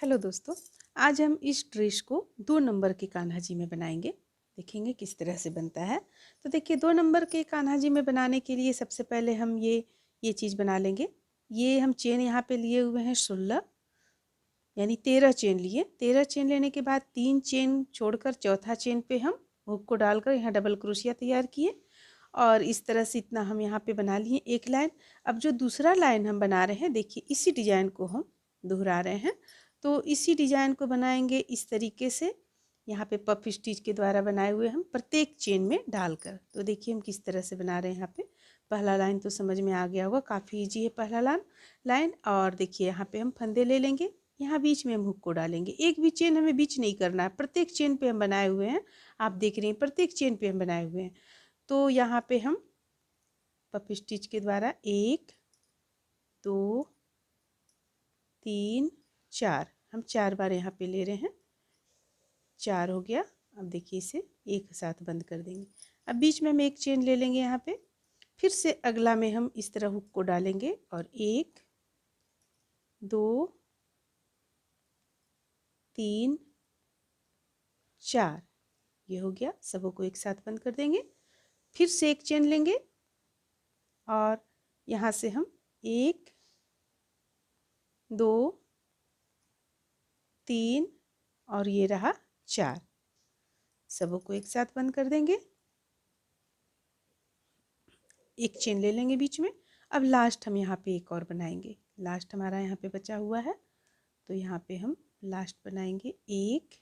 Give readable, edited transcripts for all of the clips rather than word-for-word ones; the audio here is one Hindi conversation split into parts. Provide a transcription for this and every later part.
हेलो दोस्तों, आज हम इस ड्रेस को 2 नंबर के कान्हा जी में बनाएंगे। देखेंगे किस तरह से बनता है। तो देखिए 2 नंबर के कान्हा जी में बनाने के लिए सबसे पहले हम ये चीज़ बना लेंगे। ये हम चेन यहाँ पे लिए हुए हैं 16, यानी 13 चेन लिए। 13 चेन लेने के बाद 3 चेन छोड़कर चौथा चेन पे हम हुक को डालकर यहाँ डबल क्रोशिया तैयार किए और इस तरह से इतना हम यहाँ पे बना लिए एक लाइन। अब जो दूसरा लाइन हम बना रहे हैं, देखिए इसी डिजाइन को हम दोहरा रहे हैं। तो इसी डिजाइन को बनाएंगे इस तरीके से, यहाँ पे पफ स्टिच के द्वारा बनाए हुए हम प्रत्येक चेन में डालकर। तो देखिए हम किस तरह से बना रहे हैं। यहाँ पे पहला लाइन तो समझ में आ गया होगा, काफ़ी ईजी है पहला लाइन। और देखिए यहाँ पे हम फंदे ले लेंगे, यहाँ बीच में हम हुक को डालेंगे। एक भी चेन हमें बीच नहीं करना है, प्रत्येक चेन पे हम बनाए हुए हैं। आप देख रहे हैं प्रत्येक चेन पे हम बनाए हुए हैं। तो यहाँ पे हम पफ स्टिच के द्वारा 1 2 3 4 हम 4 बार यहाँ पे ले रहे हैं। 4 हो गया। अब देखिए इसे एक साथ बंद कर देंगे। अब बीच में हम एक चेन ले लेंगे यहाँ पे, फिर से अगला में हम इस तरह हुक को डालेंगे और 1 2 3 4 ये हो गया। सबों को एक साथ बंद कर देंगे। फिर से एक चेन लेंगे और यहाँ से हम 1 2 3 और ये रहा 4, सबों को एक साथ बंद कर देंगे। एक चेन ले लेंगे बीच में। अब लास्ट हम यहाँ पे एक और बनाएंगे। लास्ट हमारा यहाँ पे बचा हुआ है, तो यहाँ पे हम लास्ट बनाएंगे 1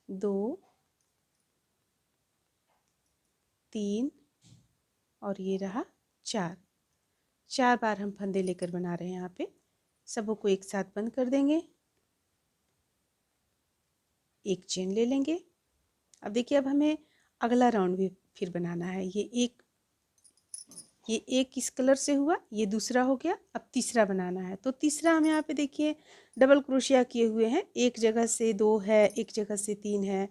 2 3 और ये रहा 4। 4 बार हम फंदे लेकर बना रहे हैं। यहाँ पे सबों को एक साथ बंद कर देंगे। एक चेन ले लेंगे। अब देखिए अब हमें अगला राउंड भी फिर बनाना है। ये एक इस कलर से हुआ, ये दूसरा हो गया। अब तीसरा बनाना है। तो तीसरा हम यहाँ पे देखिए डबल क्रोशिया किए हुए हैं। एक जगह से 2 है, एक जगह से 3 है।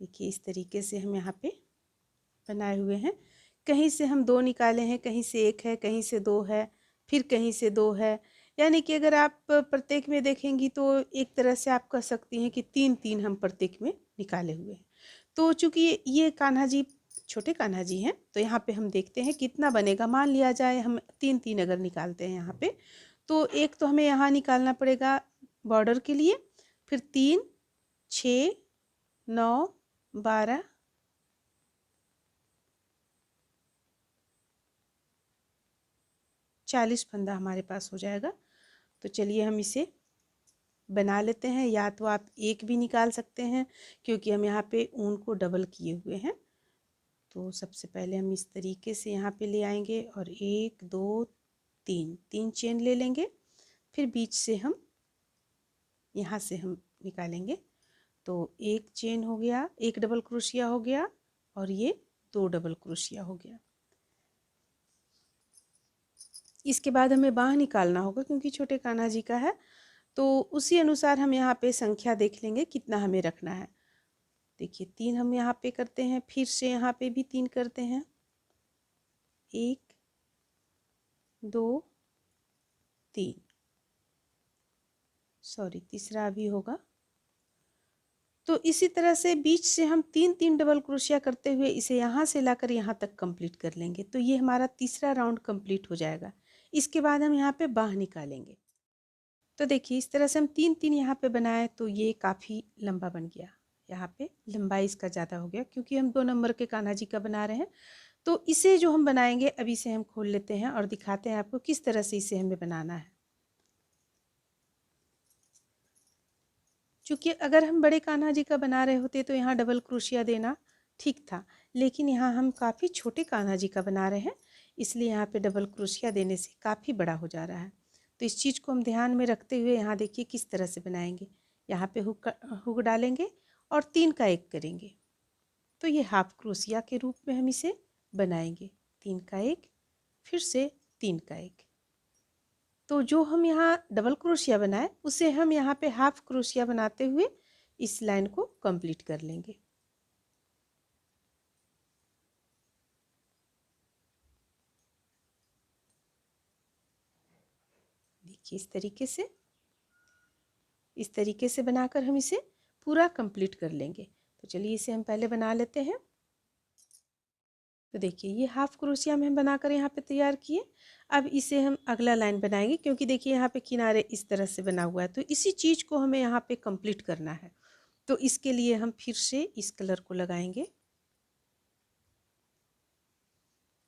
देखिए इस तरीके से हम यहाँ पे बनाए हुए हैं। कहीं से हम 2 निकाले हैं, कहीं से 1 है, कहीं से 2 है, फिर कहीं से 2 है। यानी कि अगर आप प्रत्येक में देखेंगी तो एक तरह से आप कह सकती हैं कि 3-3 हम प्रत्येक में निकाले हुए हैं। तो चूंकि ये कान्हा जी छोटे कान्हा जी हैं, तो यहाँ पे हम देखते हैं कितना बनेगा। मान लिया जाए हम 3-3 अगर निकालते हैं यहाँ पे, तो एक तो हमें यहाँ निकालना पड़ेगा बॉर्डर के लिए। फिर 3 6 9 12 40 फंदा हमारे पास हो जाएगा। तो चलिए हम इसे बना लेते हैं। या तो आप एक भी निकाल सकते हैं, क्योंकि हम यहाँ पे ऊन को डबल किए हुए हैं। तो सबसे पहले हम इस तरीके से यहाँ पे ले आएंगे और 1 2 3 चेन ले लेंगे। फिर बीच से हम यहाँ से हम निकालेंगे। तो एक चेन हो गया, एक डबल क्रोशिया हो गया और ये 2 डबल क्रोशिया हो गया। इसके बाद हमें बाँह निकालना होगा, क्योंकि छोटे कान्हा जी का है। तो उसी अनुसार हम यहाँ पे संख्या देख लेंगे कितना हमें रखना है। देखिए 3 हम यहाँ पे करते हैं, फिर से यहाँ पे भी 3 करते हैं। 1 2 3, सॉरी तीसरा भी होगा। तो इसी तरह से बीच से हम 3-3 डबल क्रोशिया करते हुए इसे यहाँ से लाकर यहाँ तक कंप्लीट कर लेंगे। तो ये हमारा तीसरा राउंड कंप्लीट हो जाएगा। इसके बाद हम यहाँ पे बाँह निकालेंगे। तो देखिए इस तरह से हम 3-3 यहाँ पे बनाए, तो ये काफ़ी लंबा बन गया। यहाँ पे लंबाई इसका ज़्यादा हो गया, क्योंकि हम 2 नंबर के कान्हा जी का बना रहे हैं। तो इसे जो हम बनाएंगे, अभी इसे हम खोल लेते हैं और दिखाते हैं आपको किस तरह से इसे हमें बनाना है। चूँकि अगर हम बड़े कान्हा जी का बना रहे होते तो यहाँ डबल क्रोशिया देना ठीक था, लेकिन यहाँ हम काफ़ी छोटे कान्हा जी का बना रहे हैं, इसलिए यहाँ पे डबल क्रोशिया देने से काफ़ी बड़ा हो जा रहा है। तो इस चीज़ को हम ध्यान में रखते हुए यहाँ देखिए किस तरह से बनाएंगे। यहाँ पे हुक डालेंगे और 3 का 1 करेंगे। तो ये हाफ क्रोशिया के रूप में हम इसे बनाएंगे। 3 का 1, फिर से 3 का 1। तो जो हम यहाँ डबल क्रोशिया बनाए, उसे हम यहाँ पे हाफ क्रोशिया बनाते हुए इस लाइन को कंप्लीट कर लेंगे। देखिए इस तरीके से बनाकर हम इसे पूरा कंप्लीट कर लेंगे। तो चलिए इसे हम पहले बना लेते हैं। तो देखिए ये हाफ क्रोशिया में हम बनाकर यहाँ पे तैयार किए। अब इसे हम अगला लाइन बनाएंगे, क्योंकि देखिए यहाँ पे किनारे इस तरह से बना हुआ है, तो इसी चीज़ को हमें यहाँ पे कंप्लीट करना है। तो इसके लिए हम फिर से इस कलर को लगाएंगे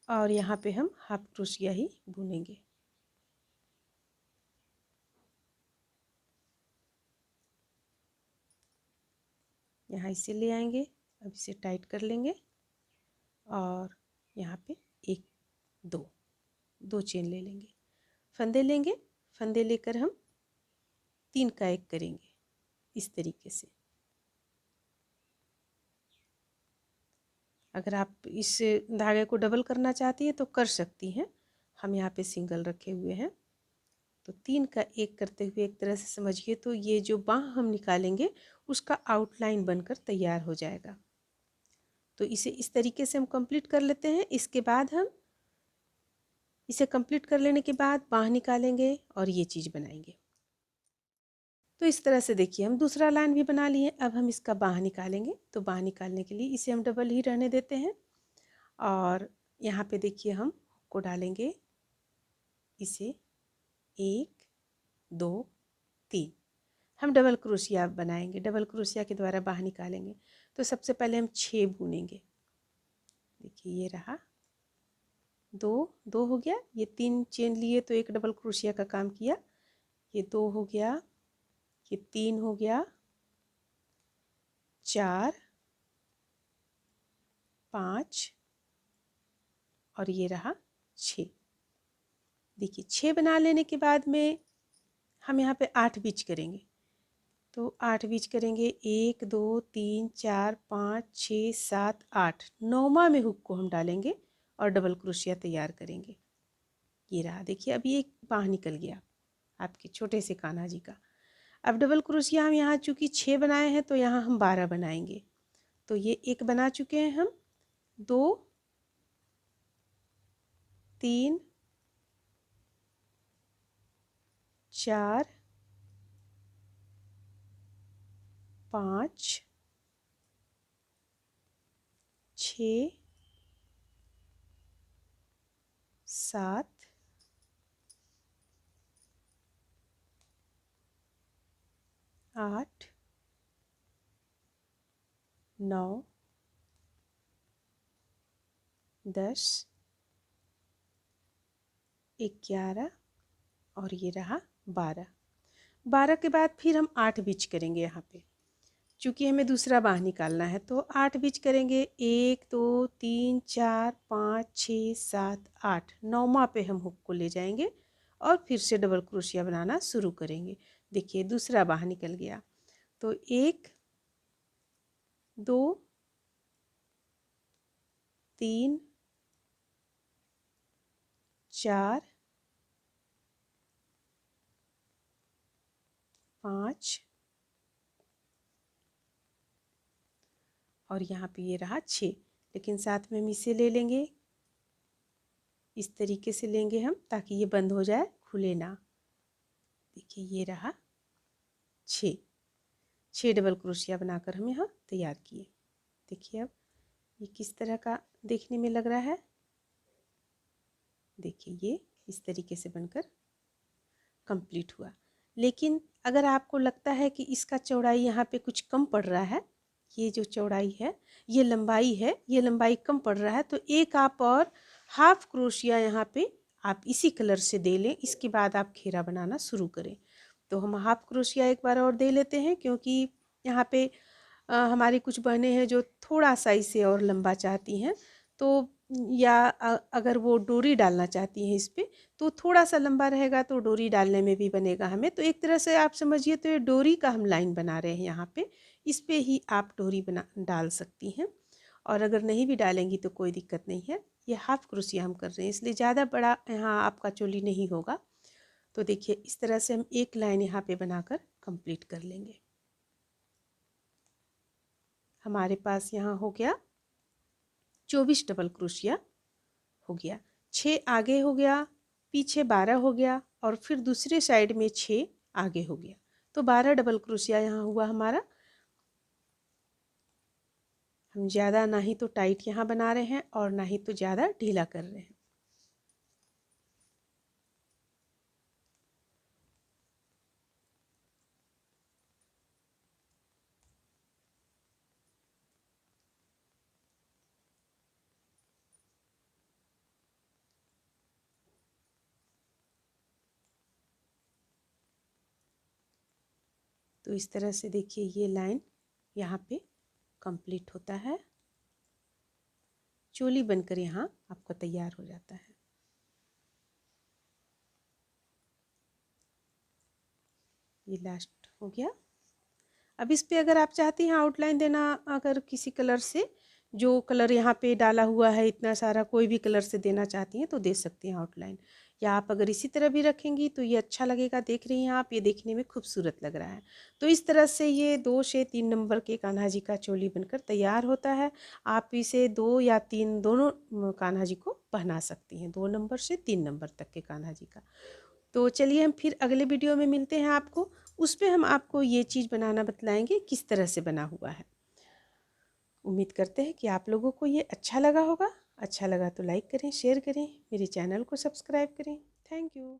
और यहाँ पे हम हाफ क्रोशिया ही बुनेंगे। यहाँ इसे ले आएंगे, अब इसे टाइट कर लेंगे और यहाँ पे एक दो चेन ले लेंगे, फंदे लेंगे, फंदे लेकर हम 3 का 1 करेंगे इस तरीके से। अगर आप इस धागे को डबल करना चाहती हैं तो कर सकती हैं, हम यहाँ पे सिंगल रखे हुए हैं। तो 3 का 1 करते हुए एक तरह से समझिए तो ये जो बाँह हम निकालेंगे उसका आउटलाइन बनकर तैयार हो जाएगा। तो इसे इस तरीके से हम कंप्लीट कर लेते हैं। इसके बाद हम इसे कंप्लीट कर लेने के बाद बाँह निकालेंगे और ये चीज़ बनाएंगे। तो इस तरह से देखिए हम दूसरा लाइन भी बना लिए। अब हम इसका बाँह निकालेंगे। तो बाँह निकालने के लिए इसे हम डबल ही रहने देते हैं और यहाँ पे देखिए हम को डालेंगे, इसे 1 2 3 हम डबल क्रोशिया बनाएंगे। डबल क्रोशिया के द्वारा बाँह निकालेंगे। तो सबसे पहले हम 6 बुनेंगे। देखिए ये रहा 2 हो गया, ये 3 चेन लिए तो एक डबल क्रोशिया का काम किया। ये 2 हो गया, ये 3 हो गया, 4 5 और ये रहा 6। देखिए 6 बना लेने के बाद में हम यहाँ पे 8 बीच करेंगे। तो 8 बीच करेंगे, 1 2 3 4 5 6 7 8, 9वां में हुक को हम डालेंगे और डबल क्रोशिया तैयार करेंगे। ये रहा, देखिए अभी एक बाँह निकल गया आपके छोटे से कान्हा जी का। अब डबल क्रोशिया हम यहाँ चूँकि 6 बनाए हैं तो यहाँ हम 12 बनाएंगे। तो ये एक बना चुके हैं हम, 2 3 4 5 6 7 8 9 10 11 और ये रहा 12। 12 के बाद फिर हम 8 बीच करेंगे यहाँ पे, चूँकि हमें दूसरा बाँह निकालना है। तो 8 बीच करेंगे, 1 2 3 4 5 6 7 8, 9वां पे हम हुक को ले जाएंगे और फिर से डबल क्रोशिया बनाना शुरू करेंगे। देखिए दूसरा बाँह निकल गया। तो 1 2 3 4 5 और यहाँ पे ये रहा 6। लेकिन साथ में हम इसे ले लेंगे, इस तरीके से लेंगे हम ताकि ये बंद हो जाए, खुले ना। देखिए ये रहा 6 डबल क्रोशिया बनाकर हम यहाँ तैयार किए। देखिए अब ये किस तरह का देखने में लग रहा है। देखिए ये इस तरीके से बनकर कंप्लीट हुआ। लेकिन अगर आपको लगता है कि इसका चौड़ाई यहाँ पे कुछ कम पड़ रहा है, ये जो चौड़ाई है, ये लंबाई है, ये लंबाई कम पड़ रहा है, तो एक आप और हाफ क्रोशिया यहाँ पे आप इसी कलर से दे लें। इसके बाद आप घेरा बनाना शुरू करें। तो हम हाफ क्रोशिया एक बार और दे लेते हैं, क्योंकि यहाँ पे हमारी कुछ बहनें हैं जो थोड़ा सा इसे और लंबा चाहती हैं। तो या अगर वो डोरी डालना चाहती हैं इस पे, तो थोड़ा सा लंबा रहेगा तो डोरी डालने में भी बनेगा हमें। तो एक तरह से आप समझिए तो ये डोरी का हम लाइन बना रहे हैं यहाँ पे, इस पे ही आप डोरी बना डाल सकती हैं। और अगर नहीं भी डालेंगी तो कोई दिक्कत नहीं है। ये हाफ क्रोशिया हम कर रहे हैं इसलिए ज़्यादा बड़ा यहाँ आपका चोली नहीं होगा। तो देखिए इस तरह से हम एक लाइन यहाँ पे बनाकर कंप्लीट कर लेंगे। हमारे पास यहाँ हो गया 24 डबल क्रोशिया हो गया। 6 आगे हो गया, पीछे 12 हो गया और फिर दूसरे साइड में 6 आगे हो गया। तो 12 डबल क्रोशिया यहाँ हुआ हमारा। हम ज़्यादा ना ही तो टाइट यहाँ बना रहे हैं और ना ही तो ज़्यादा ढीला कर रहे हैं। तो इस तरह से देखिए ये लाइन यहाँ पे कंप्लीट होता है, चोली बनकर यहाँ आपका तैयार हो जाता है। ये लास्ट हो गया। अब इस पे अगर आप चाहती हैं आउटलाइन देना, अगर किसी कलर से, जो कलर यहाँ पे डाला हुआ है इतना सारा, कोई भी कलर से देना चाहती हैं तो दे सकती हैं आउटलाइन। या आप अगर इसी तरह भी रखेंगी तो ये अच्छा लगेगा। देख रही हैं आप, ये देखने में खूबसूरत लग रहा है। तो इस तरह से ये 2 से 3 नंबर के कान्हा जी का चोली बनकर तैयार होता है। आप इसे 2 या 3 दोनों कान्हा जी को पहना सकती हैं, 2 नंबर से 3 नंबर तक के कान्हा जी का। तो चलिए हम फिर अगले वीडियो में मिलते हैं आपको। उस पे हम आपको ये चीज़ बनाना बतलाएंगे किस तरह से बना हुआ है। उम्मीद करते हैं कि आप लोगों को ये अच्छा लगा होगा। अच्छा लगा तो लाइक करें, शेयर करें, मेरे चैनल को सब्सक्राइब करें। Thank you.